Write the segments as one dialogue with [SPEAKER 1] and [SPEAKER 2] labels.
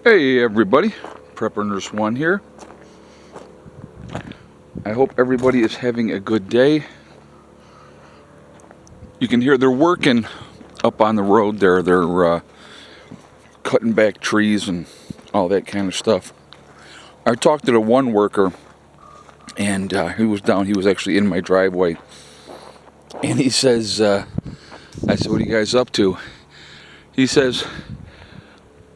[SPEAKER 1] Hey everybody, Prepper Nurse 1 here. I hope everybody is having a good day. You can hear they're working up on the road there. They're cutting back trees and all that kind of stuff. I talked to the one worker, and he was actually in my driveway. And he says, I said, what are you guys up to? He says,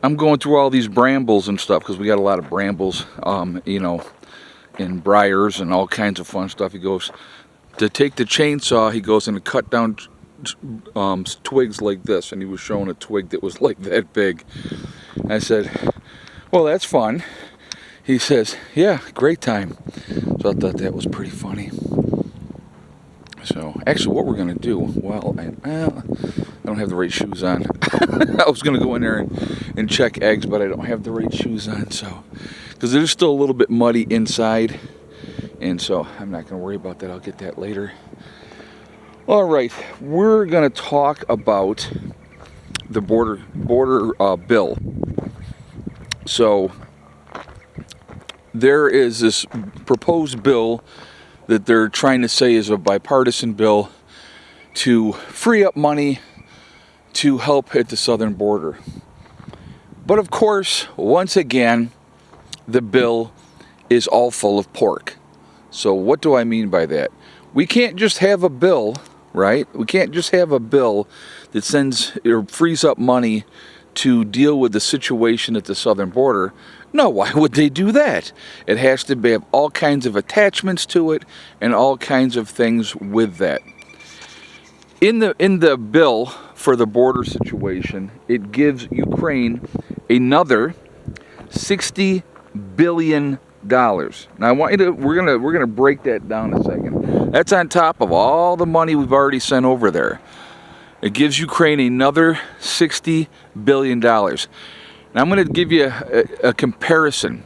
[SPEAKER 1] I'm going through all these brambles and stuff, because we got a lot of brambles, and briars and all kinds of fun stuff. He goes, to take the chainsaw, he goes and cut down twigs like this, and he was showing a twig that was like that big. I said, well, that's fun. He says, yeah, great time. So I thought that was pretty funny. So, actually, what we're going to do, well, I don't have the right shoes on. I was going to go in there and check eggs, but I don't have the right shoes on, so, because it is still a little bit muddy inside, and so I'm not going to worry about that. I'll get that later. All right, we're going to talk about the border bill. So, there is this proposed bill that they're trying to say is a bipartisan bill to free up money to help at the southern border. But of course, once again, the bill is all full of pork. So what do I mean by that? We can't just have a bill, right? We can't just have a bill that sends or frees up money to deal with the situation at the southern border. No, why would they do that? It has to have all kinds of attachments to it and all kinds of things with that. In the bill for the border situation, it gives Ukraine another $60 billion. Now I want you to we're gonna break that down a second. That's on top of all the money we've already sent over there. It gives Ukraine another $60 billion. Now I'm going to give you a comparison.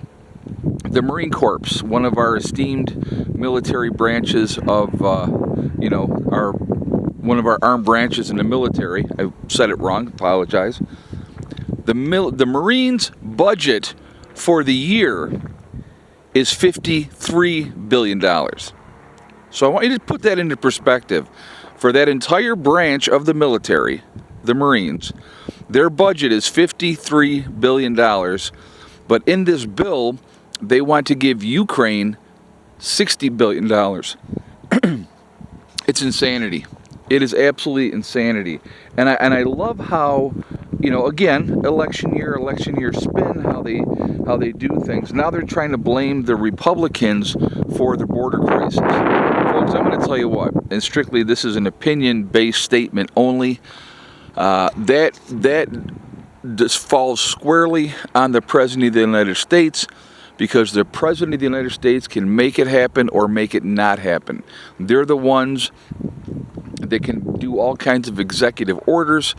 [SPEAKER 1] The Marine Corps, one of our esteemed military branches of, one of our armed branches in the military. I said it wrong, apologize. The Marines' budget for the year is $53 billion. So I want you to put that into perspective. For that entire branch of the military, the Marines, their budget is $53 billion. But in this bill, they want to give Ukraine $60 billion. It's insanity. It is absolutely insanity. And I love how, again, election year spin, how they do things. Now they're trying to blame the Republicans for the border crisis. Folks, I'm going to tell you what, and strictly this is an opinion-based statement only, that just falls squarely on the President of the United States, because the President of the United States can make it happen or make it not happen. They're the ones that can do all kinds of executive orders.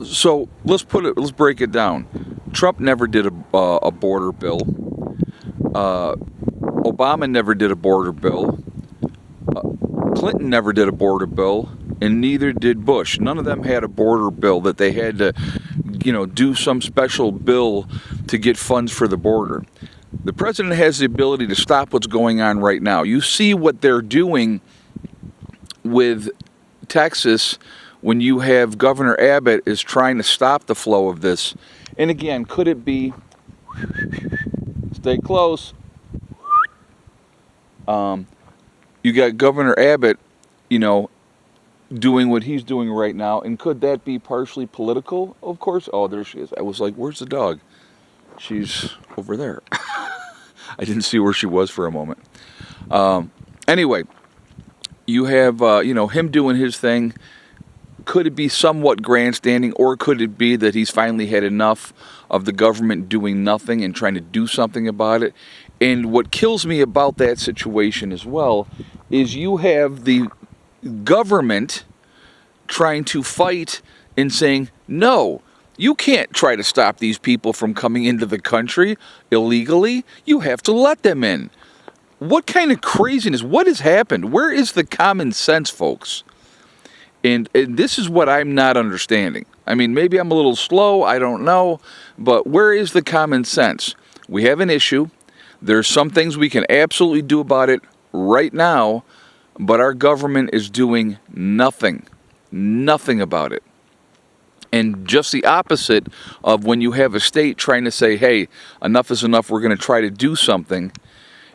[SPEAKER 1] So let's break it down. Trump never did a border bill. Obama never did a border bill. Clinton never did a border bill, and neither did Bush. None of them had a border bill that they had to, do some special bill to get funds for the border. The president has the ability to stop what's going on right now. You see what they're doing with Texas when you have Governor Abbott is trying to stop the flow of this. And again, could it be, stay close, you got Governor Abbott, doing what he's doing right now, and could that be partially political? Of course. Oh, there she is. I was like, where's the dog? She's over there. I didn't see where she was for a moment. Anyway, you have, him doing his thing. Could it be somewhat grandstanding, or could it be that he's finally had enough of the government doing nothing and trying to do something about it? And what kills me about that situation as well is you have the government trying to fight and saying, no, you can't try to stop these people from coming into the country illegally. You have to let them in. What kind of craziness? What has happened? Where is the common sense, folks? And this is what I'm not understanding. I mean, maybe I'm a little slow, I don't know, but where is the common sense? We have an issue. There's some things we can absolutely do about it right now, but our government is doing nothing. Nothing about it. And just the opposite of when you have a state trying to say, hey, enough is enough, we're going to try to do something.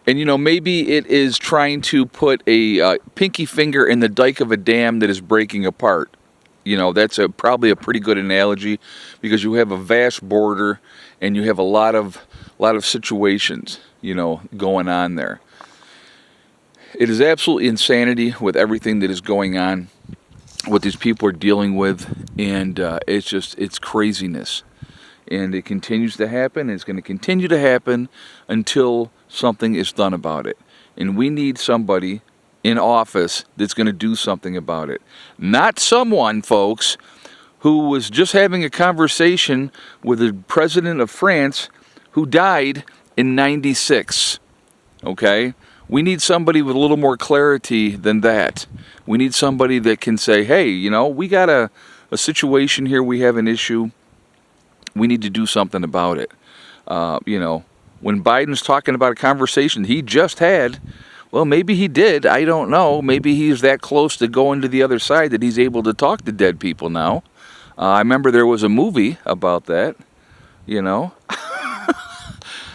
[SPEAKER 1] And, you know, maybe it is trying to put a pinky finger in the dike of a dam that is breaking apart. You know, that's probably a pretty good analogy, because you have a vast border and you have a lot of situations, you know, going on there. It is absolutely insanity with everything that is going on, what these people are dealing with, and it's craziness. And it continues to happen, and it's going to continue to happen until something is done about it. And we need somebody in office that's going to do something about it. Not someone, folks, who was just having a conversation with the president of France who died in '96. Okay? We need somebody with a little more clarity than that. We need somebody that can say, hey, you know, we got a situation here, we have an issue, we need to do something about it. You know, when Biden's talking about a conversation he just had, well, maybe he did, I don't know. Maybe he's that close to going to the other side that he's able to talk to dead people now. I remember there was a movie about that, you know.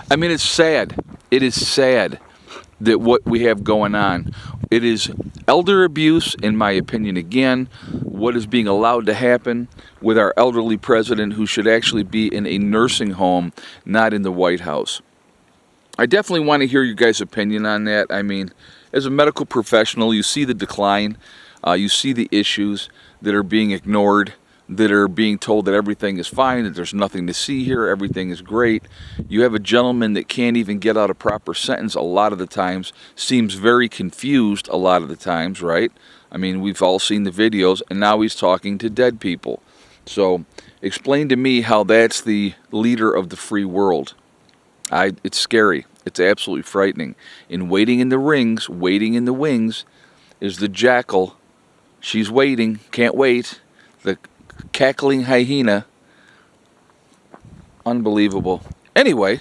[SPEAKER 1] I mean, it's sad. It is sad that what we have going on. It is elder abuse, in my opinion, again, what is being allowed to happen with our elderly president, who should actually be in a nursing home, not in the White House. I definitely want to hear your guys' opinion on that. I mean, as a medical professional, you see the decline, you see the issues that are being ignored, that are being told that everything is fine, that there's nothing to see here, everything is great. You have a gentleman that can't even get out a proper sentence a lot of the times, seems very confused a lot of the times, right? I mean, we've all seen the videos, and now he's talking to dead people. So, explain to me how that's the leader of the free world. It's scary. It's absolutely frightening. And waiting in the wings, is the jackal. She's waiting, can't wait. The cackling hyena. Unbelievable. Anyway,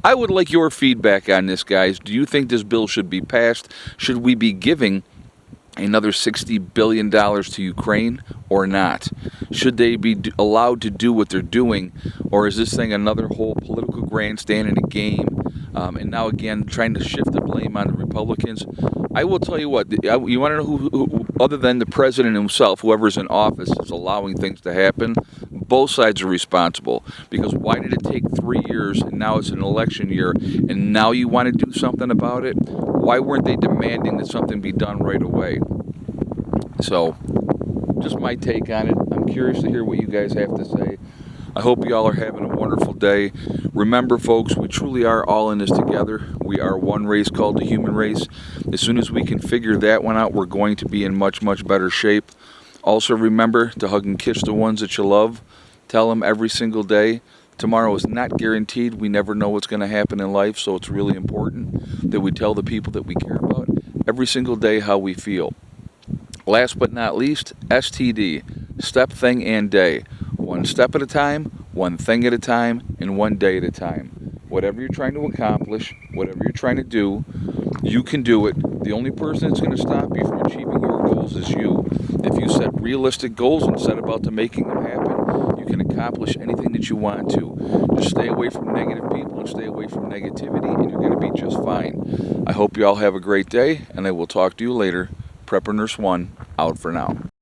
[SPEAKER 1] I would like your feedback on this, guys. Do you think this bill should be passed? Should we be giving another $60 billion to Ukraine or not? Should they be allowed to do what they're doing, or is this thing another whole political grandstand and a game? And now again, trying to shift the blame on the Republicans. I will tell you what, you want to know who, other than the president himself, whoever's in office is allowing things to happen? Both sides are responsible. Because why did it take 3 years, and now it's an election year, and now you want to do something about it? Why weren't they demanding that something be done right away? So, just my take on it. I'm curious to hear what you guys have to say. I hope you all are having a wonderful day. Remember, folks, we truly are all in this together. We are one race called the human race. As soon as we can figure that one out, we're going to be in much, much better shape. Also, remember to hug and kiss the ones that you love. Tell them every single day. Tomorrow is not guaranteed. We never know what's going to happen in life, so it's really important that we tell the people that we care about every single day how we feel. Last but not least, STD, step, thing, and day. One step at a time, one thing at a time, and one day at a time. Whatever you're trying to accomplish, whatever you're trying to do, you can do it. The only person that's going to stop you from achieving your goals is you. If you set realistic goals and set about to making them happen, you can accomplish anything that you want to. Just stay away from negative people and stay away from negativity, and you're going to be just fine. I hope you all have a great day, and I will talk to you later. Prepper Nurse 1, out for now.